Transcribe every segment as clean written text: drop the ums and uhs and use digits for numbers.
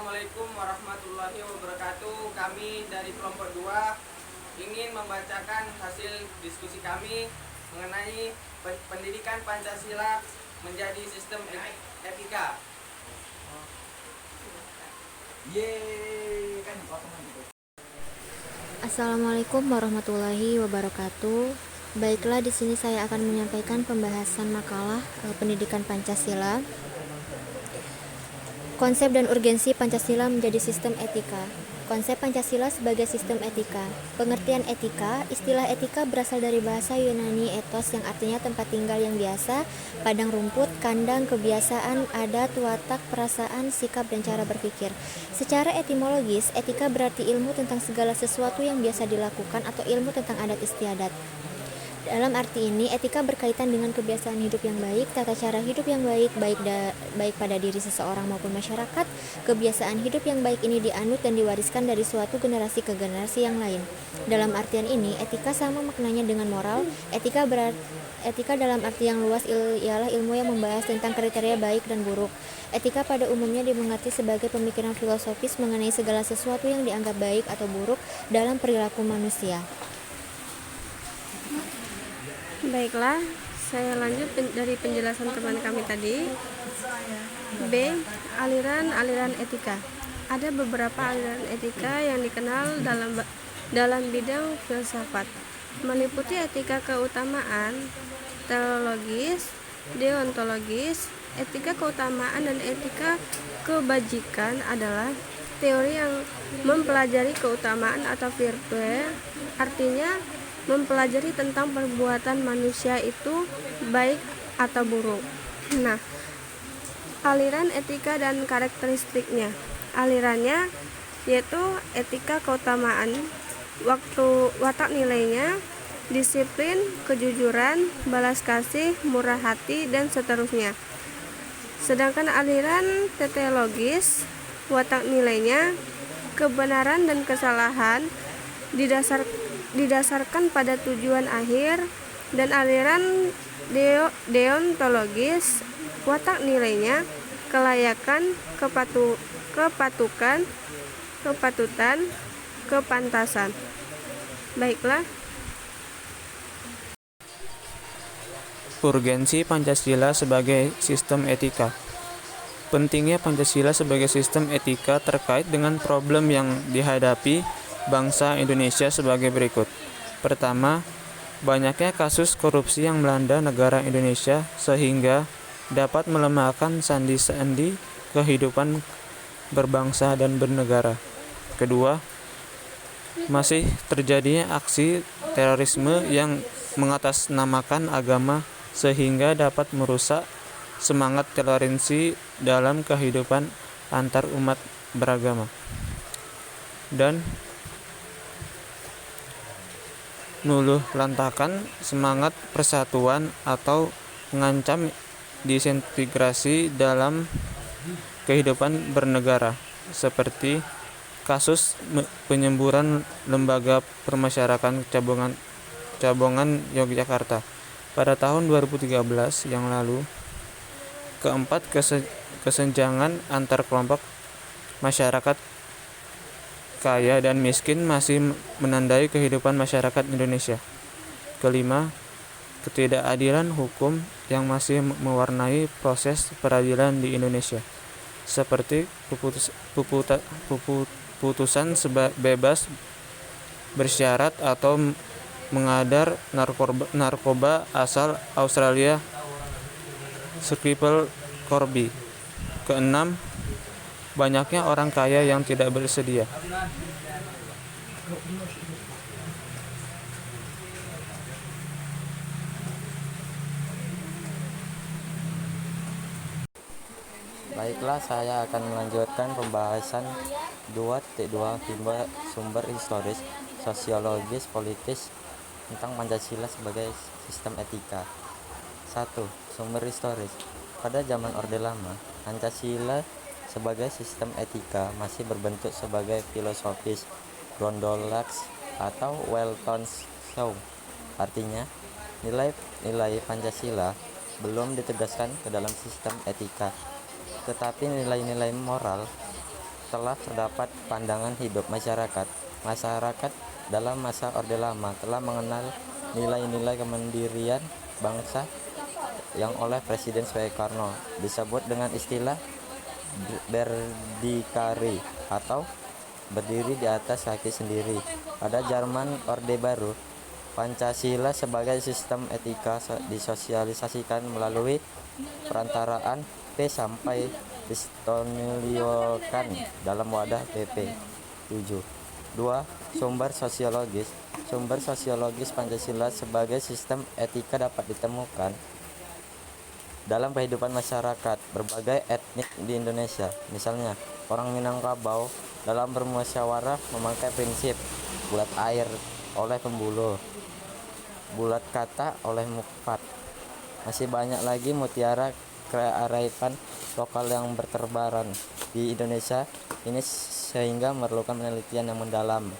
Assalamualaikum warahmatullahi wabarakatuh. Kami dari kelompok 2 ingin membacakan hasil diskusi kami mengenai pendidikan Pancasila menjadi sistem etika. Assalamualaikum warahmatullahi wabarakatuh. Baiklah, di sini saya akan menyampaikan pembahasan makalah pendidikan Pancasila. Konsep dan urgensi Pancasila menjadi sistem etika. Konsep Pancasila sebagai sistem etika. Pengertian etika, istilah etika berasal dari bahasa Yunani ethos yang artinya tempat tinggal yang biasa, padang rumput, kandang, kebiasaan, adat, watak, perasaan, sikap, dan cara berpikir. Secara etimologis, etika berarti ilmu tentang segala sesuatu yang biasa dilakukan atau ilmu tentang adat istiadat. Dalam arti ini, etika berkaitan dengan kebiasaan hidup yang baik, tata cara hidup yang baik, baik pada diri seseorang maupun masyarakat. Kebiasaan hidup yang baik ini dianut dan diwariskan dari suatu generasi ke generasi yang lain. Dalam artian ini, etika sama maknanya dengan moral. Etika dalam arti yang luas ialah ilmu yang membahas tentang kriteria baik dan buruk. Etika pada umumnya dimengerti sebagai pemikiran filosofis mengenai segala sesuatu yang dianggap baik atau buruk dalam perilaku manusia. Baiklah, saya lanjut dari penjelasan teman kami tadi. B. Aliran-aliran etika. Ada beberapa aliran etika yang dikenal dalam bidang filsafat, meliputi etika keutamaan, teleologis, deontologis. Etika keutamaan dan etika kebajikan adalah teori yang mempelajari keutamaan atau virtue, artinya mempelajari tentang perbuatan manusia itu baik atau buruk. Nah, aliran etika dan karakteristiknya. Alirannya yaitu etika keutamaan, watak nilainya, disiplin, kejujuran, balas kasih, murah hati, dan seterusnya. Sedangkan aliran teleologis, watak nilainya, kebenaran dan kesalahan, didasarkan pada tujuan akhir. Dan aliran deontologis, watak nilainya, kelayakan, kepatutan, kepantasan. Baiklah. Urgensi Pancasila sebagai sistem etika. Pentingnya Pancasila sebagai sistem etika terkait dengan problem yang dihadapi bangsa Indonesia sebagai berikut. Pertama, banyaknya kasus korupsi yang melanda negara Indonesia sehingga dapat melemahkan sandi-sandi kehidupan berbangsa dan bernegara. Kedua, masih terjadinya aksi terorisme yang mengatasnamakan agama sehingga dapat merusak semangat toleransi dalam kehidupan antar umat beragama. Dan nuluh lantakan semangat persatuan atau mengancam disintegrasi dalam kehidupan bernegara, seperti kasus penyemburan lembaga permasyarakatan cabongan Yogyakarta pada tahun 2013 yang lalu. Keempat, kesenjangan antar kelompok masyarakat kaya dan miskin masih menandai kehidupan masyarakat Indonesia. Kelima, ketidakadilan hukum yang masih mewarnai proses peradilan di Indonesia, seperti putusan bebas bersyarat atau mengedar narkoba asal Australia, Skripal Corby. Keenam, banyaknya orang kaya yang tidak bersedia. Baiklah, saya akan melanjutkan pembahasan 2.2 sumber historis, sosiologis, politis tentang Pancasila sebagai sistem etika. 1. Sumber historis. Pada zaman Orde Lama, Pancasila sebagai sistem etika masih berbentuk sebagai filosofis Grundlags atau Weltanschauung. Artinya, nilai-nilai Pancasila belum ditegaskan ke dalam sistem etika, tetapi nilai-nilai moral telah terdapat pandangan hidup masyarakat. Masyarakat dalam masa Orde Lama telah mengenal nilai-nilai kemandirian bangsa yang oleh Presiden Soekarno disebut dengan istilah berdikari atau berdiri di atas kaki sendiri. Pada zaman Orde Baru, Pancasila sebagai sistem etika disosialisasikan melalui perantaraan P sampai distoniliokan dalam wadah PP 7. 2. Sumber sosiologis. Sumber sosiologis Pancasila sebagai sistem etika dapat ditemukan dalam kehidupan masyarakat berbagai etnik di Indonesia. Misalnya, orang Minangkabau dalam bermusyawarah memakai prinsip bulat air oleh pembuluh, bulat kata oleh mukfat. Masih banyak lagi mutiara kearifan lokal yang berterbaran di Indonesia ini sehingga memerlukan penelitian yang mendalam.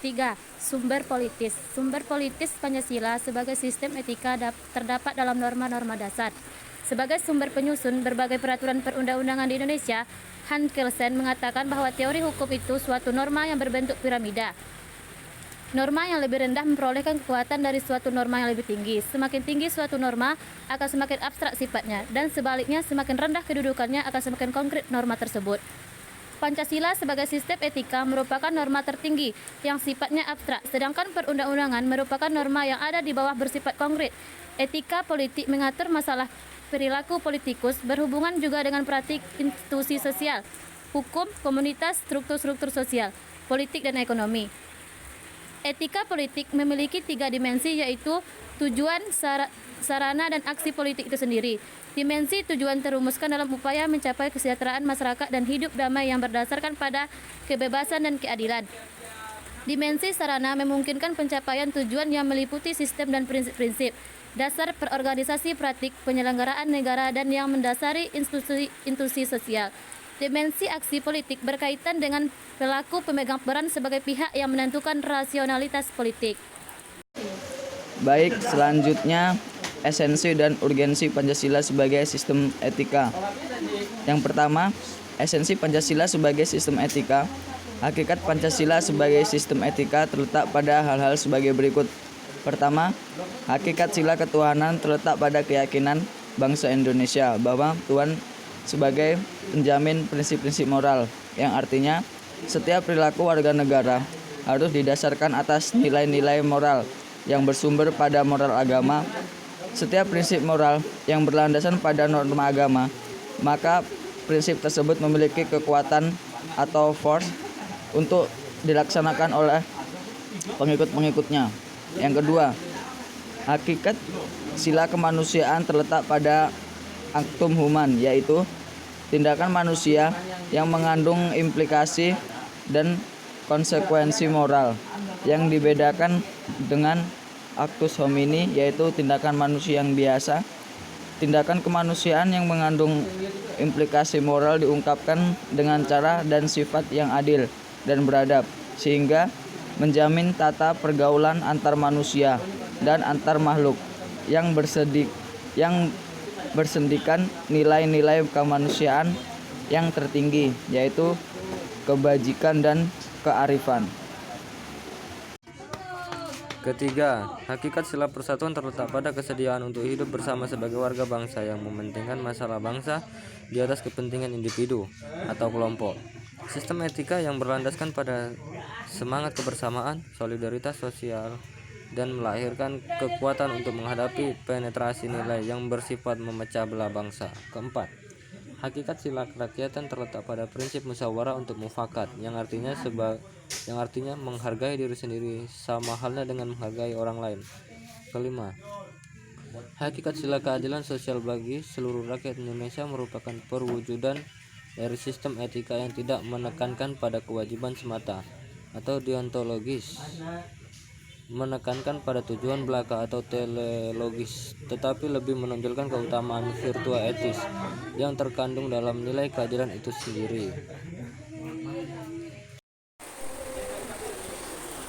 3. Sumber politis. Sumber politis Pancasila sebagai sistem etika terdapat dalam norma-norma dasar. Sebagai sumber penyusun berbagai peraturan perundang-undangan di Indonesia, Hans Kelsen mengatakan bahwa teori hukum itu suatu norma yang berbentuk piramida. Norma yang lebih rendah memperolehkan kekuatan dari suatu norma yang lebih tinggi. Semakin tinggi suatu norma akan semakin abstrak sifatnya, dan sebaliknya semakin rendah kedudukannya akan semakin konkret norma tersebut. Pancasila sebagai sistem etika merupakan norma tertinggi yang sifatnya abstrak, sedangkan perundang-undangan merupakan norma yang ada di bawah bersifat konkret. Etika politik mengatur masalah perilaku politikus berhubungan juga dengan praktik institusi sosial, hukum, komunitas, struktur-struktur sosial, politik, dan ekonomi. Etika politik memiliki 3 dimensi, yaitu tujuan, sarana, dan aksi politik itu sendiri. Dimensi tujuan terumuskan dalam upaya mencapai kesejahteraan masyarakat dan hidup damai yang berdasarkan pada kebebasan dan keadilan. Dimensi sarana memungkinkan pencapaian tujuan yang meliputi sistem dan prinsip-prinsip dasar perorganisasi praktik penyelenggaraan negara dan yang mendasari institusi sosial. Dimensi aksi politik berkaitan dengan pelaku pemegang peran sebagai pihak yang menentukan rasionalitas politik. Baik, selanjutnya esensi dan urgensi Pancasila sebagai sistem etika. Yang pertama, esensi Pancasila sebagai sistem etika. Hakikat Pancasila sebagai sistem etika terletak pada hal-hal sebagai berikut. Pertama, hakikat sila ketuhanan terletak pada keyakinan bangsa Indonesia bahwa Tuhan sebagai penjamin prinsip-prinsip moral, yang artinya setiap perilaku warga negara harus didasarkan atas nilai-nilai moral yang bersumber pada moral agama. Setiap prinsip moral yang berlandasan pada norma agama, maka prinsip tersebut memiliki kekuatan atau force untuk dilaksanakan oleh pengikut-pengikutnya. Yang kedua, hakikat sila kemanusiaan terletak pada actum human, yaitu tindakan manusia yang mengandung implikasi dan konsekuensi moral, yang dibedakan dengan actus homini, yaitu tindakan manusia yang biasa. Tindakan kemanusiaan yang mengandung implikasi moral diungkapkan dengan cara dan sifat yang adil dan beradab, sehingga menjamin tata pergaulan antar manusia dan antar makhluk yang bersendikan nilai-nilai kemanusiaan yang tertinggi, yaitu kebajikan dan kearifan. Ketiga, hakikat sila persatuan terletak pada kesediaan untuk hidup bersama sebagai warga bangsa yang mementingkan masalah bangsa di atas kepentingan individu atau kelompok. Sistem etika yang berlandaskan pada semangat kebersamaan, solidaritas sosial, dan melahirkan kekuatan untuk menghadapi penetrasi nilai yang bersifat memecah belah bangsa. Keempat, hakikat sila kerakyatan terletak pada prinsip musyawarah untuk mufakat, yang artinya menghargai diri sendiri sama halnya dengan menghargai orang lain. Kelima, hakikat sila keadilan sosial bagi seluruh rakyat Indonesia merupakan perwujudan dari sistem etika yang tidak menekankan pada kewajiban semata atau deontologis, menekankan pada tujuan belaka atau teleologis, tetapi lebih menonjolkan keutamaan virtua etis yang terkandung dalam nilai keadilan itu sendiri.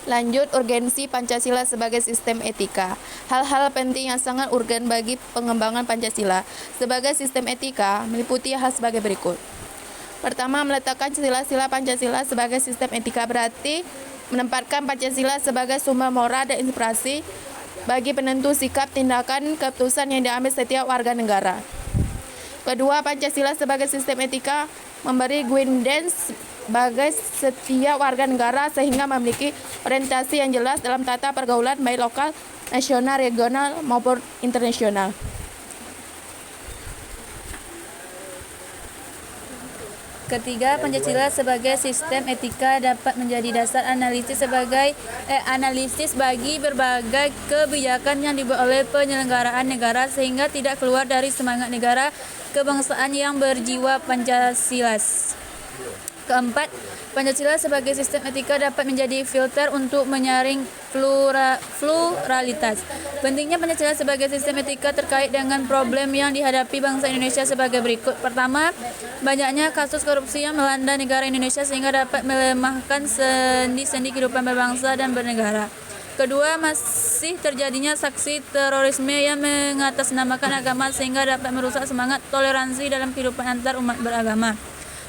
Lanjut, urgensi Pancasila sebagai sistem etika. Hal-hal penting yang sangat urgen bagi pengembangan Pancasila sebagai sistem etika meliputi hal sebagai berikut. Pertama, meletakkan sila-sila Pancasila sebagai sistem etika berarti menempatkan Pancasila sebagai sumber moral dan inspirasi bagi penentu sikap, tindakan, keputusan yang diambil setiap warga negara. Kedua, Pancasila sebagai sistem etika memberi guidance bagi setiap warga negara sehingga memiliki orientasi yang jelas dalam tata pergaulan baik lokal, nasional, regional, maupun internasional. Ketiga, Pancasila sebagai sistem etika dapat menjadi dasar analisis bagi berbagai kebijakan yang dibuat oleh penyelenggaraan negara sehingga tidak keluar dari semangat negara kebangsaan yang berjiwa Pancasilais. Keempat, Pancasila sebagai sistem etika dapat menjadi filter untuk menyaring pluralitas. Pentingnya Pancasila sebagai sistem etika terkait dengan problem yang dihadapi bangsa Indonesia sebagai berikut. Pertama, banyaknya kasus korupsi yang melanda negara Indonesia sehingga dapat melemahkan sendi-sendi kehidupan berbangsa dan bernegara. Kedua, masih terjadinya aksi terorisme yang mengatasnamakan agama sehingga dapat merusak semangat toleransi dalam kehidupan antar umat beragama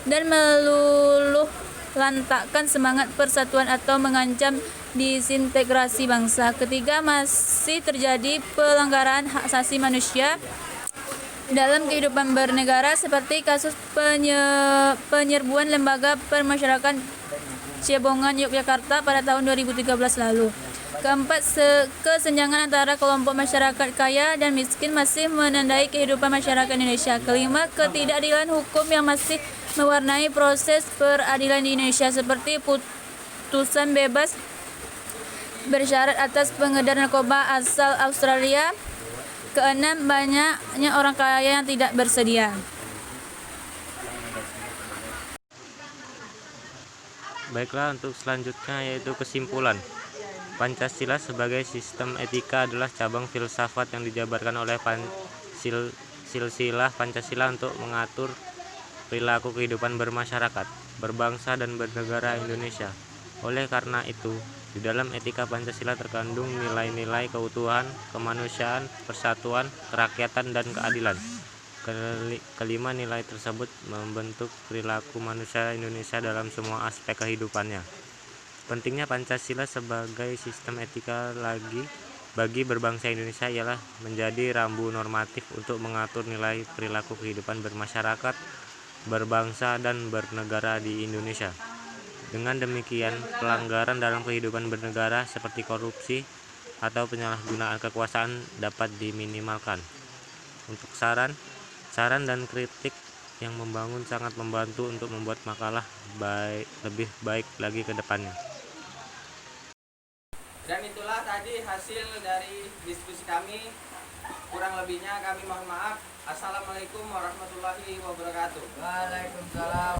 dan meluluh lantakkan semangat persatuan atau mengancam disintegrasi bangsa. Ketiga, masih terjadi pelanggaran hak asasi manusia dalam kehidupan bernegara seperti kasus penyerbuan lembaga permasyarakatan Cebongan Yogyakarta pada tahun 2013 lalu. Keempat, kesenjangan antara kelompok masyarakat kaya dan miskin masih menandai kehidupan masyarakat Indonesia. Kelima, ketidakadilan hukum yang masih mewarnai proses peradilan di Indonesia seperti putusan bebas bersyarat atas pengedar narkoba asal Australia. Keenam, banyaknya orang kaya yang tidak bersedia. Baiklah, untuk selanjutnya yaitu kesimpulan. Pancasila sebagai sistem etika adalah cabang filsafat yang dijabarkan oleh silsilah Pancasila untuk mengatur perilaku kehidupan bermasyarakat, berbangsa, dan bernegara Indonesia. Oleh karena itu, di dalam etika Pancasila terkandung nilai-nilai keutuhan, kemanusiaan, persatuan, kerakyatan, dan keadilan. Kelima nilai tersebut membentuk perilaku manusia Indonesia dalam semua aspek kehidupannya. Pentingnya Pancasila sebagai sistem etika bagi berbangsa Indonesia ialah menjadi rambu normatif untuk mengatur nilai perilaku kehidupan bermasyarakat, berbangsa, dan bernegara di Indonesia. Dengan demikian, pelanggaran dalam kehidupan bernegara seperti korupsi atau penyalahgunaan kekuasaan dapat diminimalkan. Untuk saran dan kritik yang membangun sangat membantu untuk membuat makalah lebih baik lagi ke depannya. Dan itulah tadi hasil dari diskusi kami. Kurang lebihnya kami mohon maaf. Assalamualaikum warahmatullahi wabarakatuh. Waalaikumsalam.